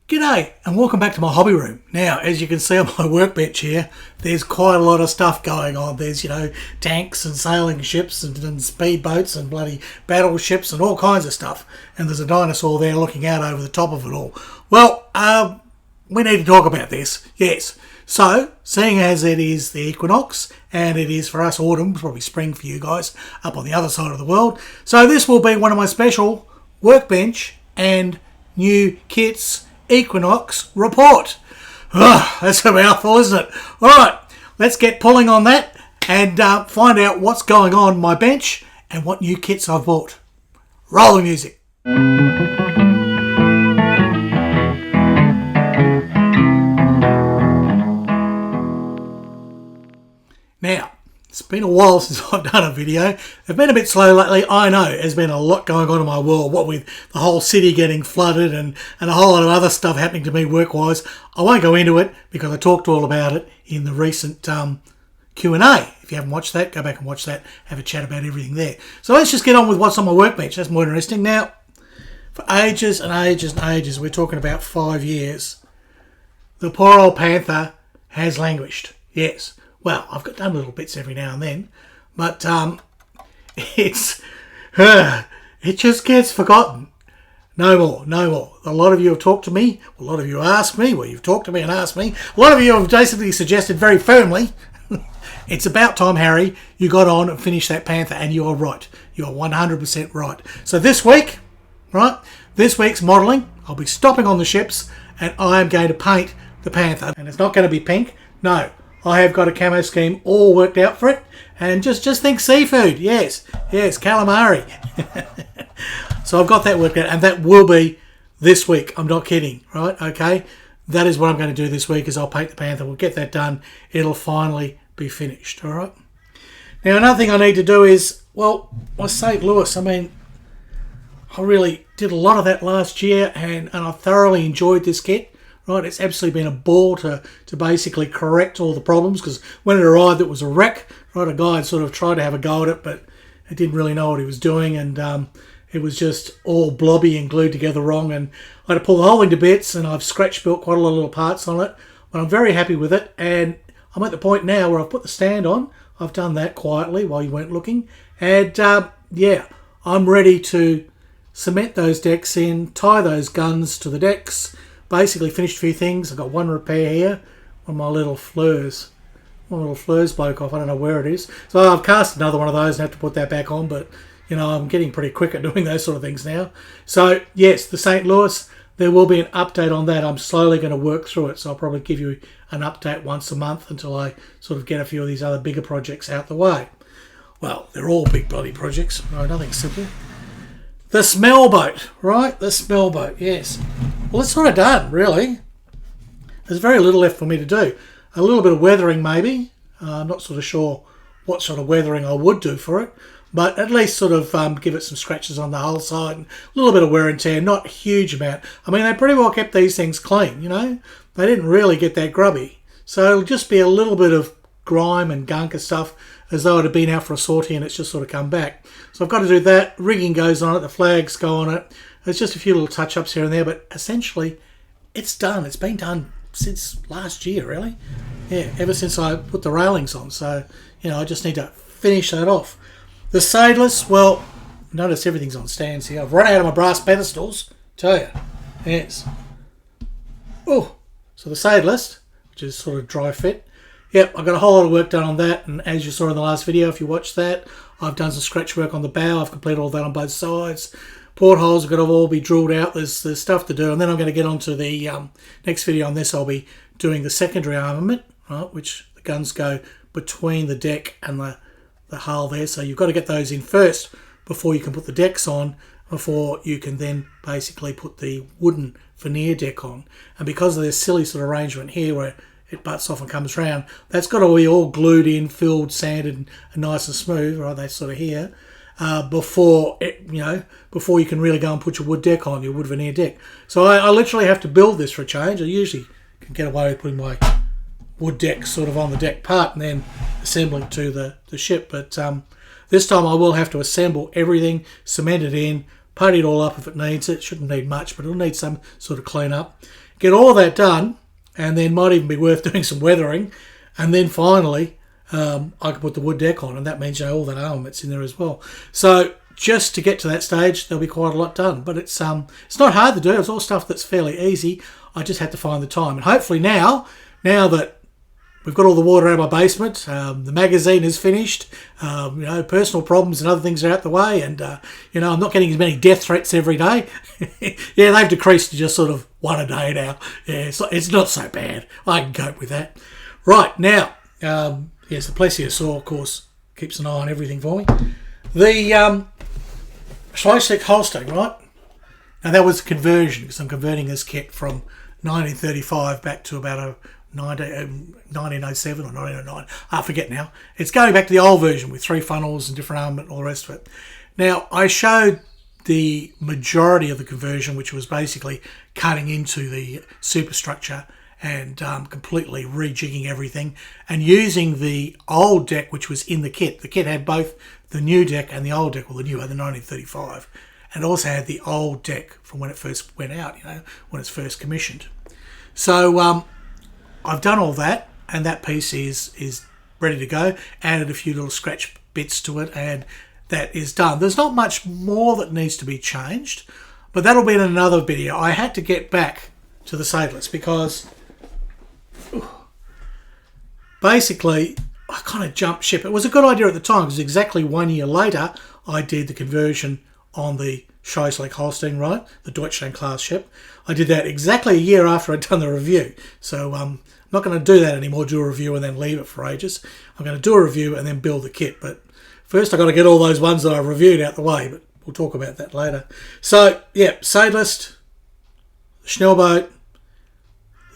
G'day and welcome back to my hobby room. Now, as you can see on my workbench here, there's quite a lot of stuff going on. There's, tanks and sailing ships and speedboats and bloody battleships and all kinds of stuff. And there's a dinosaur there looking out over the top of it all. Well, we need to talk about this, yes. So, seeing as it is the Equinox, and it is for us autumn, probably spring for you guys, up on the other side of the world. So this will be one of my special workbench and new kits Equinox report. That's a mouthful, isn't it? Alright, let's get pulling on that and find out what's going on my bench and what new kits I've bought. Roll the music. Now, it's been a while since I've done a video. I've been a bit slow lately. I know there's been a lot going on in my world, what with the whole city getting flooded and a whole lot of other stuff happening to me work-wise. I won't go into it because I talked all about it in the recent Q&A. If you haven't watched that, go back and watch that. Have a chat about everything there. So let's just get on with what's on my workbench. That's more interesting. Now, for ages and ages and ages, we're talking about 5 years, the poor old Panther has languished. Yes. Well, I've got done little bits every now and then, but it just gets forgotten. No more. A lot of you have talked to me. A lot of you asked me. Well, you've talked to me and asked me. A lot of you have basically suggested very firmly, it's about time, Harry, you got on and finished that Panther, and you are right. You are 100% right. So this week, right, this week's modelling, I'll be stopping on the ships, and I am going to paint the Panther. And it's not going to be pink. No. I have got a camo scheme all worked out for it, and just think seafood. Yes, calamari. So I've got that worked out, and that will be this week. I'm not kidding, right? Okay, that is what I'm going to do this week. Is I'll paint the Panther. We'll get that done. It'll finally be finished. All right. Now another thing I need to do is, well, my St Louis. I mean, I really did a lot of that last year, and I thoroughly enjoyed this kit. Right, it's absolutely been a ball to basically correct all the problems, because when it arrived it was a wreck. Right, a guy had sort of tried to have a go at it, but he didn't really know what he was doing, and it was just all blobby and glued together wrong, and I had to pull the whole thing to bits, and I've scratch built quite a lot of little parts on it, but I'm very happy with it, and I'm at the point now where I've put the stand on. I've done that quietly while you weren't looking, and yeah, I'm ready to cement those decks in, tie those guns to the decks. Basically finished a few things. I've got one repair here. One of my little fleurs. One little fleurs bloke off. I don't know where it is. So I've cast another one of those and have to put that back on. But, I'm getting pretty quick at doing those sort of things now. So, yes, the St. Louis, there will be an update on that. I'm slowly going to work through it. So I'll probably give you an update once a month until I sort of get a few of these other bigger projects out the way. Well, they're all big bloody projects. No, nothing simple. The Schnellboot, right? The Schnellboot, yes. Well, it's sort of done, really. There's very little left for me to do. A little bit of weathering, maybe. I'm not sort of sure what sort of weathering I would do for it, but at least sort of give it some scratches on the hull side and a little bit of wear and tear, not a huge amount. I mean, they pretty well kept these things clean, They didn't really get that grubby. So it'll just be a little bit of grime and gunk and stuff, as though it had been out for a sortie and it's just sort of come back. So I've got to do that. Rigging goes on it. The flags go on it. There's just a few little touch-ups here and there, but essentially it's done. It's been done since last year, really. Yeah, ever since I put the railings on. So, I just need to finish that off. The Seydlitz, well, notice everything's on stands here. I've run out of my brass pedestals, tell you. Yes. Oh, so the Seydlitz, which is sort of dry fit. Yep, I've got a whole lot of work done on that, and as you saw in the last video, if you watched that, I've done some scratch work on the bow. I've completed all that on both sides. Portholes are going to all be drilled out. There's stuff to do, and then I'm going to get on to the next video on this. I'll be doing the secondary armament, right, which the guns go between the deck and the hull there. So you've got to get those in first before you can put the decks on, before you can then basically put the wooden veneer deck on. And because of this silly sort of arrangement here where it butts off and comes round, that's got to be all glued in, filled, sanded, and nice and smooth, right? That's sort of here, before you can really go and put your wood deck on, your wood veneer deck. So I literally have to build this for a change. I usually can get away with putting my wood deck sort of on the deck part and then assembling to the ship. But this time I will have to assemble everything, cement it in, putty it all up if it needs it. Shouldn't need much, but it'll need some sort of clean up. get all that done, and then might even be worth doing some weathering, and then finally I can put the wood deck on, and that means all that armament's in there as well. So just to get to that stage, there'll be quite a lot done, but it's not hard to do. It's all stuff that's fairly easy. I just had to find the time, and hopefully now that we've got all the water out of my basement, the magazine is finished, personal problems and other things are out the way, and I'm not getting as many death threats every day. Yeah, they've decreased to just sort of one a day now. Yeah, it's not so bad. I can cope with that. Right, now, yes, the plesiosaur, of course, keeps an eye on everything for me. The Schleswig-Holstein, right? Now that was a conversion, because I'm converting this kit from 1935 back to about 1907 or 1909. I forget now. It's going back to the old version with 3 funnels and different armament and all the rest of it. Now, I showed the majority of the conversion, which was basically cutting into the superstructure and completely rejigging everything and using the old deck, which was in the kit. The kit had both the new deck and the old deck, well, the new had the 1935, and also had the old deck from when it first went out, when it's first commissioned. So I've done all that, and that piece is ready to go. Added a few little scratch bits to it, and that is done. There's not much more that needs to be changed, but that'll be in another video. I had to get back to the Seydlitz because basically I kind of jumped ship. It was a good idea at the time because exactly 1 year later I did the conversion on the Schleswig-Holstein, right, the Deutschland class ship. I did that exactly a year after I'd done the review. So I'm not going to do that anymore, do a review and then leave it for ages. I'm going to do a review and then build the kit. But first I've got to get all those ones that I've reviewed out the way, but we'll talk about that later. So, yeah, Seydlitz, Schnellboot,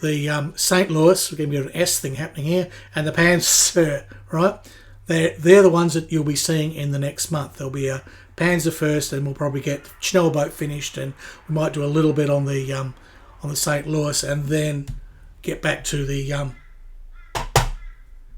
the St Louis, we're going to get an S thing happening here, and the Panther, right? They're the ones that you'll be seeing in the next month. There'll be a Panther first, and we'll probably get Schnellboot finished, and we might do a little bit on the St Louis, and then get back to the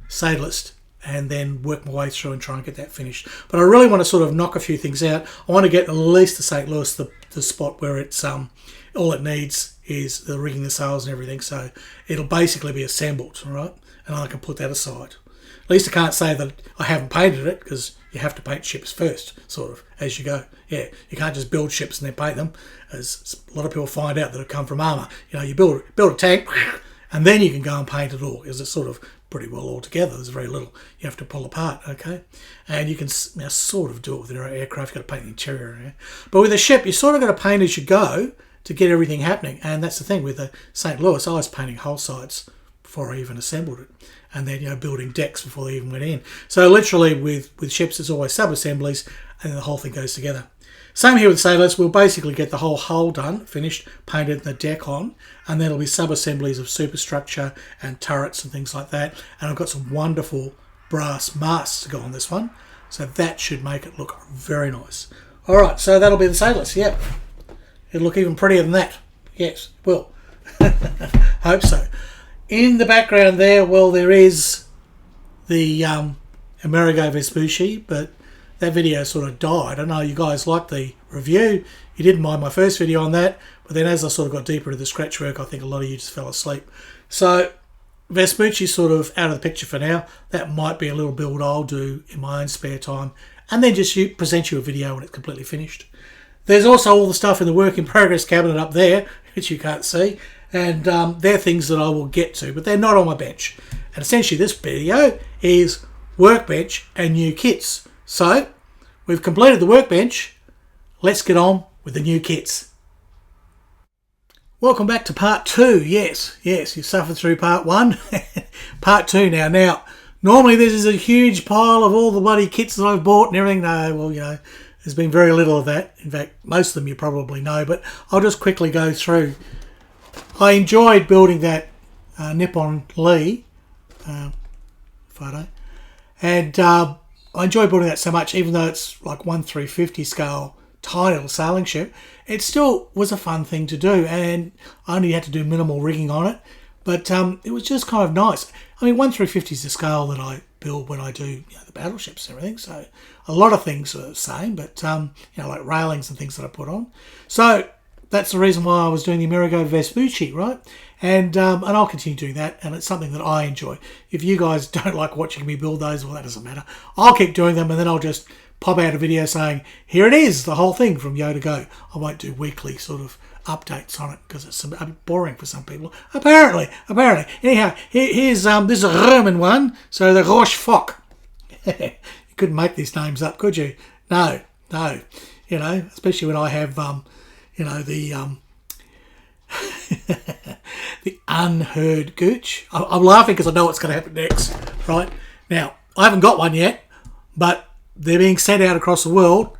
Seydlitz, and then work my way through and try and get that finished. But I really want to sort of knock a few things out. I want to get at least the St Louis, the spot where it's all it needs is the rigging, the sails and everything. So it'll basically be assembled, all right? And I can put that aside. At least I can't say that I haven't painted it, because you have to paint ships first, sort of, as you go. Yeah, you can't just build ships and then paint them, as a lot of people find out that have come from armour. You build a tank, and then you can go and paint it all, because it's sort of pretty well all together. There's very little you have to pull apart, okay? And you can sort of do it with an aircraft. You've got to paint the interior. Yeah? But with a ship, you sort of got to paint as you go to get everything happening. And that's the thing with the St Louis. I was painting hull sides before I even assembled it, and then building decks before they even went in. So literally with ships, there's always sub-assemblies, and then the whole thing goes together. Same here with Seydlitz. We'll basically get the whole hull done, finished, painted, and the deck on, and then it'll be sub-assemblies of superstructure and turrets and things like that. And I've got some wonderful brass masts to go on this one, so that should make it look very nice. All right, so that'll be the Seydlitz. Yeah, it'll look even prettier than that. Yes, it will. Hope so. In the background there, well, there is the Amerigo Vespucci, but that video sort of died. I know you guys liked the review. You didn't mind my first video on that, but then as I sort of got deeper into the scratch work, I think a lot of you just fell asleep. So Vespucci's sort of out of the picture for now. That might be a little build I'll do in my own spare time, and then just present you a video when it's completely finished. There's also all the stuff in the work in progress cabinet up there, which you can't see, and they're things that I will get to, but they're not on my bench. And essentially this video is workbench and new kits. So we've completed the workbench. Let's get on with the new kits. Welcome back to part 2. Yes, you suffered through part 1. Part 2 now. Now, normally this is a huge pile of all the bloody kits that I've bought and everything. No, well, there's been very little of that. In fact, most of them you probably know, but I'll just quickly go through. I enjoyed building that Nippon Lee photo, and I enjoy building that so much, even though it's like 1/350 scale, tiny little sailing ship. It still was a fun thing to do, and I only had to do minimal rigging on it, but it was just kind of nice. I mean, 1/350 is the scale that I build when I do the battleships and everything, so a lot of things are the same, but like railings and things that I put on. So that's the reason why I was doing the Amerigo Vespucci, right? And I'll continue doing that, and it's something that I enjoy. If you guys don't like watching me build those, well, that doesn't matter. I'll keep doing them, and then I'll just pop out a video saying, here it is, the whole thing from Yo to Go. I won't do weekly sort of updates on it because it's a bit boring for some people. Apparently. Anyhow, here's this is a Roman one, so the Gorch Fock. You couldn't make these names up, could you? No. You know, especially when I have, you know, the the unheard gooch. I'm laughing because I know what's going to happen next, right? Now, I haven't got one yet, but they're being sent out across the world.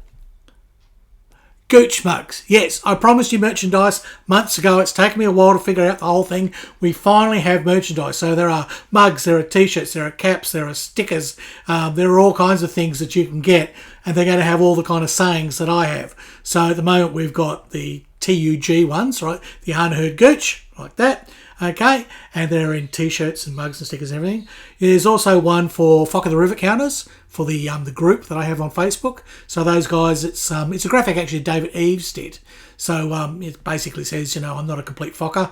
Gooch mugs. Yes, I promised you merchandise months ago. It's taken me a while to figure out the whole thing. We finally have merchandise. So there are mugs, there are t-shirts, there are caps, there are stickers. There are all kinds of things that you can get, and they're going to have all the kind of sayings that I have. So at the moment we've got the TUG ones, right? The unheard gooch, like that. Okay, and they're in t-shirts and mugs and stickers and everything. There's also one for Fock of the River Counters for the group that I have on Facebook. So those guys, it's a graphic actually David Eves did. So it basically says, you know, I'm not a complete Focker.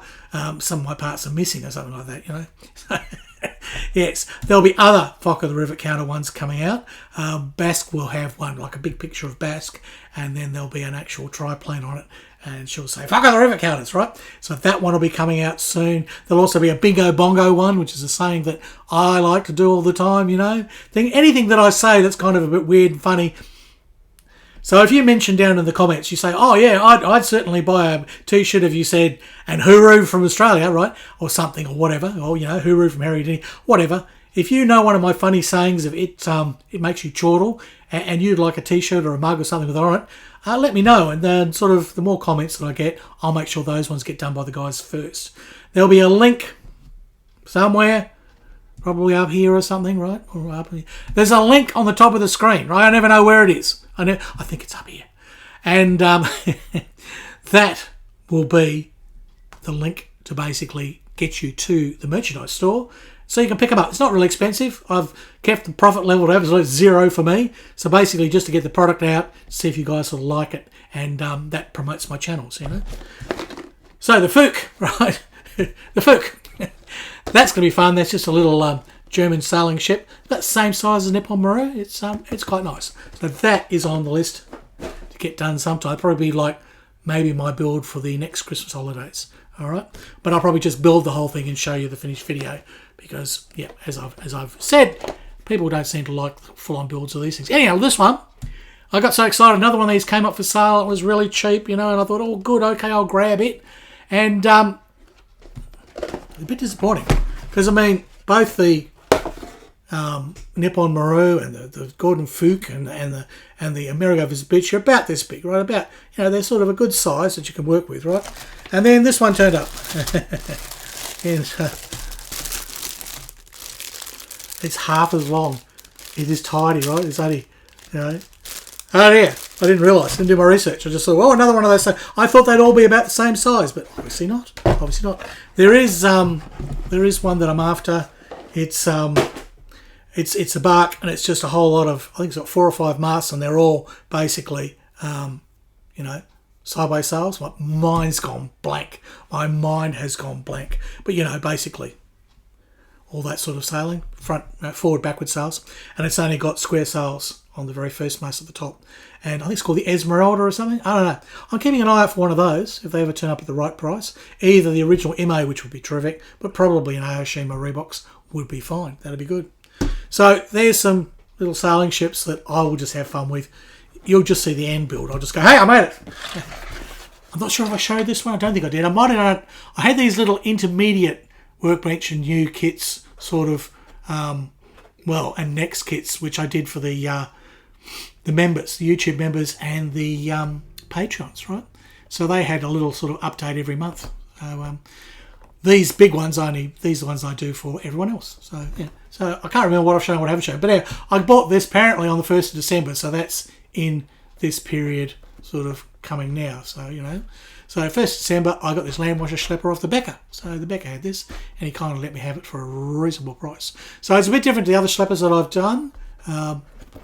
Some of my parts are missing or something like that, you know. Yes, there'll be other Fock of the River Counter ones coming out. Basque will have one, like a big picture of Basque, and then there'll be an actual triplane on it. And she'll say, Fock of the River Counters, right? So that one will be coming out soon. There'll also be a bingo bongo one, which is a saying that I like to do all the time, you know. Anything that I say that's kind of a bit weird and funny. So if you mention down in the comments, you say, oh yeah, I'd certainly buy a t-shirt if you said, and hooroo from Australia, right? Or something, or whatever. Or, you know, hooroo from Harry Denny, whatever. If you know one of my funny sayings, if it makes you chortle, and you'd like a t-shirt or a mug or something with it on it, let me know, and then sort of the more comments that I get, I'll make sure those ones get done by the guys first. There'll be a link somewhere, probably up here or something, right? Or up here. There's a link on the top of the screen, right? I never know where it is. I think it's up here. And that will be the link to basically get you to the merchandise store. So you can pick them up. It's not really expensive. I've kept the profit level at average 0 for me. So basically just to get the product out, see if you guys will like it. And that promotes my channels, you know. So the Fock, right? The Fock. That's going to be fun. That's just a little German sailing ship. About the same size as Nippon Maru. It's quite nice. So that is on the list to get done sometime. Probably be like maybe my build for the next Christmas holidays. All right. But I'll probably just build the whole thing and show you the finished video. Because, yeah, as I've said, people don't seem to like full-on builds of these things. Anyhow, this one, I got so excited. Another one of these came up for sale. It was really cheap, you know, and I thought, oh, good, okay, I'll grab it. And a bit disappointing. Because, I mean, both the Nippon Maru and the Gordon Fock and the Amerigo Vespucci are about this big, right? About, you know, they're sort of a good size that you can work with, right? And then this one turned up. And, it's half as long. It is tiny, right? It's only, you know. Oh yeah, I didn't realise. Didn't do my research. I just thought, oh, another one of those. I thought they'd all be about the same size, but obviously not. Obviously not. There is one that I'm after. It's a bark, and it's just a whole lot of. I think it's got 4 or 5 masts, and they're all basically, you know, sideways sails. My mind's gone blank. My mind has gone blank. But you know, basically. All that sort of sailing, front, forward, backward sails, and it's only got square sails on the very first mast at the top. And I think it's called the Esmeralda or something. I don't know. I'm keeping an eye out for one of those if they ever turn up at the right price. Either the original Imai, which would be terrific, but probably an Aoshima Reeboks would be fine. That'd be good. So there's some little sailing ships that I will just have fun with. You'll just see the end build. I'll just go, hey, I made it. I'm not sure if I showed this one. I don't think I did. I might have done it. I had these little intermediate Workbench and new kits, sort of, and next kits, which I did for the members, the YouTube members and the Patreons, right? So they had a little sort of update every month. So these big ones these are the ones I do for everyone else. So yeah, so I can't remember what I've shown, what I haven't shown, but yeah, I bought this apparently on the 1st of December, so that's in this period, sort of coming now. So you know. So 1st December, I got this land washer Schlepper off the Becker. So the Becker had this, and he kind of let me have it for a reasonable price. So it's a bit different to the other Schleppers that I've done.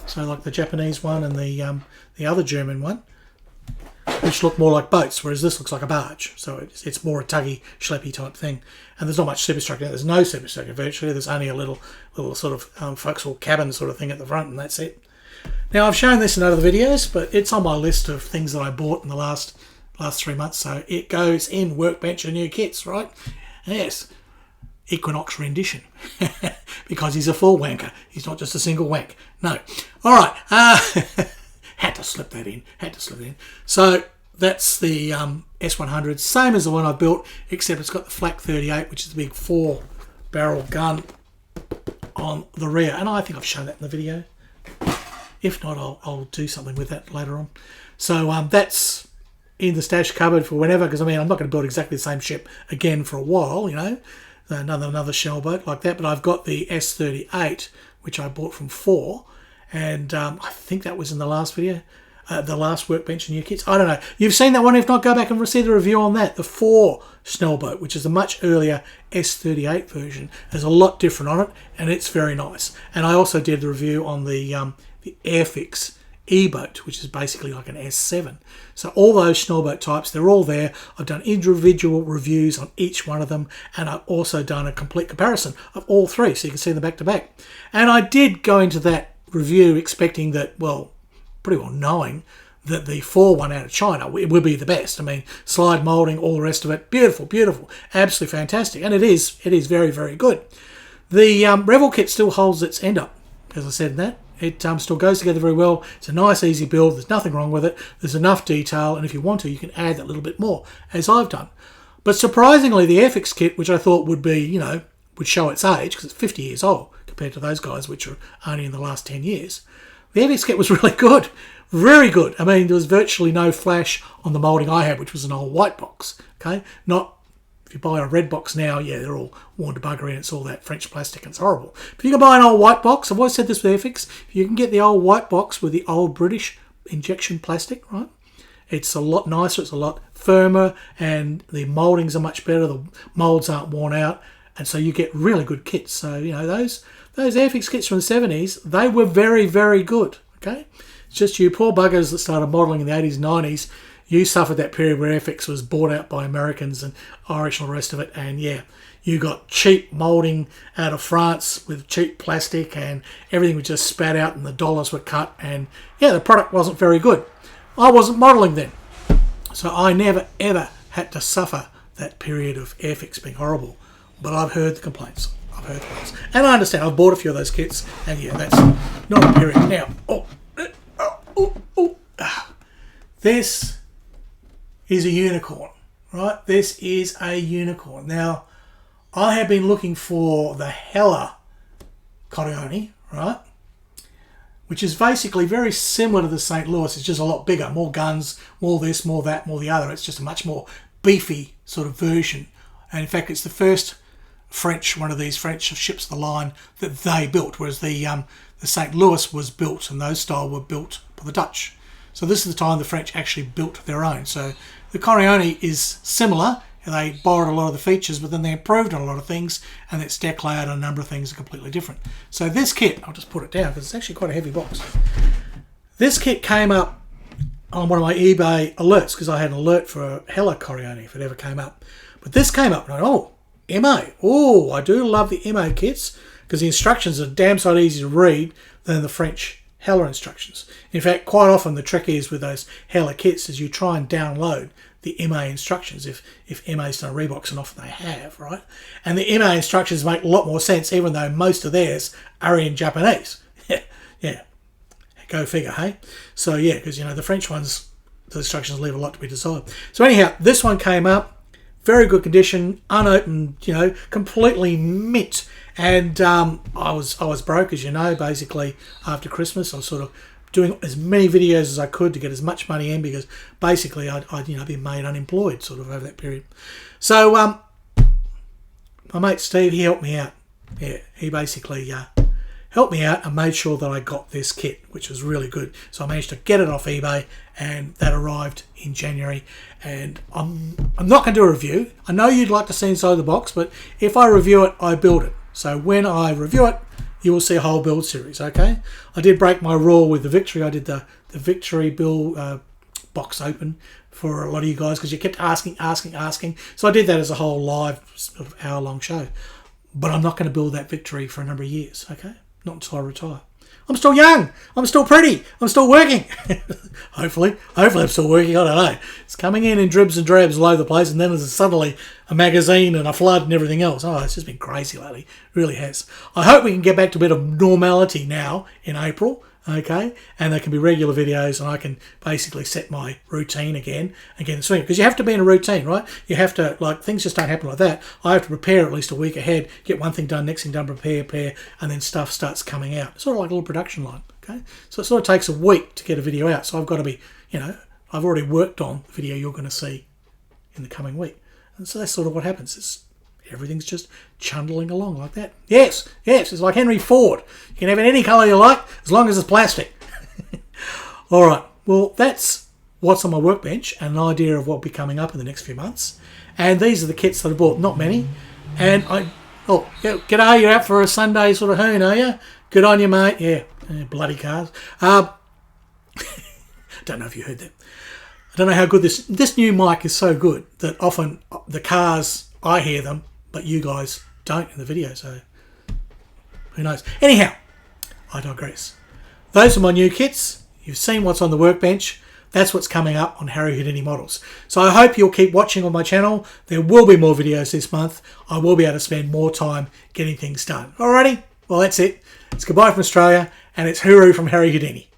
So like the Japanese one and the other German one. which look more like boats, whereas this looks like a barge. So it's more a tuggy, schleppy type thing. And there's not much superstructure. There's no superstructure virtually. There's only a little sort of forecastle cabin sort of thing at the front, and that's it. Now, I've shown this in other videos, but it's on my list of things that I bought in the last 3 months. So it goes in Workbench and new kits, right? Yes. Equinox rendition. Because he's a full wanker. He's not just a single wank. No. All right. Had to slip that in. So that's the S100. Same as the one I built, except it's got the Flak 38, which is the big 4-barrel gun on the rear. And I think I've shown that in the video. If not, I'll do something with that later on. So that's in the stash cupboard for whenever, because I mean, I'm not going to build exactly the same ship again for a while, you know, another shell boat like that. But I've got the S38, which I bought from 4, and I think that was in the last video, the last Workbench and new kits. I don't know. You've seen that one. If not, go back and see the review on that. The 4 Schnellboot, which is a much earlier S38 version. There's a lot different on it, and it's very nice. And I also did the review on the Airfix E-boat, which is basically like an S7. So all those Schnellboot types, they're all there. I've done individual reviews on each one of them, and I've also done a complete comparison of all 3, so you can see them back to back. And I did go into that review expecting that, well, pretty well knowing that the 4 one out of China, it would be the best. I mean, slide moulding, all the rest of it, beautiful, absolutely fantastic. And it is very, very good. The Revell kit still holds its end up, as I said in that. It still goes together very well. It's a nice, easy build. There's nothing wrong with it. There's enough detail, and if you want to, you can add that little bit more, as I've done. But surprisingly, the Airfix kit, which I thought would be, you know, would show its age, because it's 50 years old compared to those guys, which are only in the last 10 years. The Airfix kit was really good. Very good. I mean, there was virtually no flash on the moulding I had, which was an old white box. Okay? Not... If you buy a red box now, yeah, they're all worn to buggery and it's all that French plastic and it's horrible. But you can buy an old white box. I've always said this with Airfix. If you can get the old white box with the old British injection plastic, right? It's a lot nicer, it's a lot firmer, and the mouldings are much better. The moulds aren't worn out, and so you get really good kits. So, you know, those Airfix kits from the 70s, they were very, very good, okay? It's just you poor buggers that started modelling in the 80s and 90s, you suffered that period where Airfix was bought out by Americans and Irish and all the rest of it. And yeah, you got cheap moulding out of France with cheap plastic and everything was just spat out and the dollars were cut. And yeah, the product wasn't very good. I wasn't modelling then. So I never ever had to suffer that period of Airfix being horrible. But I've heard the complaints. And I understand. I've bought a few of those kits. And yeah, that's not a period. Now, this is a unicorn, right? This is a unicorn. Now, I have been looking for the Hella Couronne, right? Which is basically very similar to the St Louis. It's just a lot bigger, more guns, more this, more that, more the other. It's just a much more beefy sort of version. And in fact, it's the first one of these French ships of the line that they built, whereas the St Louis was built and those style were built by the Dutch. So this is the time the French actually built their own. So the Couronne is similar. They borrowed a lot of the features, but then they improved on a lot of things, and its deck layout and a number of things are completely different. So this kit, I'll just put it down because it's actually quite a heavy box. This kit came up on one of my eBay alerts because I had an alert for a Hella Couronne if it ever came up. But this came up and I went, oh, Imai. Oh, I do love the Imai kits because the instructions are damn sight easier to read than the French Hella instructions. In fact, quite often the trick is with those Hella kits is you try and download the Imai instructions if Imai's done a rebox, and often they have, right? And the Imai instructions make a lot more sense even though most of theirs are in Japanese. Yeah. Go figure, hey? So yeah, because you know the French ones, the instructions leave a lot to be desired. So anyhow, this one came up, very good condition, unopened, you know, completely mint. And I was broke, as you know, basically after Christmas. I was sort of doing as many videos as I could to get as much money in because basically I'd been made unemployed sort of over that period. So my mate Steve, he helped me out. Yeah, he basically helped me out and made sure that I got this kit, which was really good. So I managed to get it off eBay, and that arrived in January. And I'm not going to do a review. I know you'd like to see inside the box, but if I review it, I build it. So when I review it, you will see a whole build series, okay? I did break my rule with the Victory. I did the Victory build box open for a lot of you guys because you kept asking. So I did that as a whole live sort of hour-long show. But I'm not going to build that victory for a number of years, okay? Not until I retire. I'm still young. I'm still pretty. I'm still working. Hopefully I'm still working. I don't know. It's coming in dribs and drabs all over the place, and then there's suddenly a magazine and a flood and everything else. Oh, it's just been crazy lately. It really has. I hope we can get back to a bit of normality now in April, okay? And there can be regular videos, and I can basically set my routine again and get in the swing. Because you have to be in a routine, right? You have to, like, things just don't happen like that. I have to prepare at least a week ahead, get one thing done, next thing done, prepare, and then stuff starts coming out. It's sort of like a little production line, okay? So it sort of takes a week to get a video out. So I've got to be, I've already worked on the video you're going to see in the coming week. And so that's sort of what happens. Everything's just chundling along like that. Yes, it's like Henry Ford. You can have it any colour you like as long as it's plastic. All right, well, that's what's on my workbench and an idea of what will be coming up in the next few months. And these are the kits that I bought, not many. And g'day, you're out for a Sunday sort of hoon, are you? Good on you, mate. Yeah, bloody cars. Don't know if you heard that. I don't know how good this new mic is so good that often the cars, I hear them, but you guys don't in the video, so who knows. Anyhow, I digress. Those are my new kits. You've seen what's on the workbench. That's what's coming up on Harry Houdini Models. So I hope you'll keep watching on my channel. There will be more videos this month. I will be able to spend more time getting things done. Alrighty, well that's it. It's goodbye from Australia, and it's hooroo from Harry Houdini.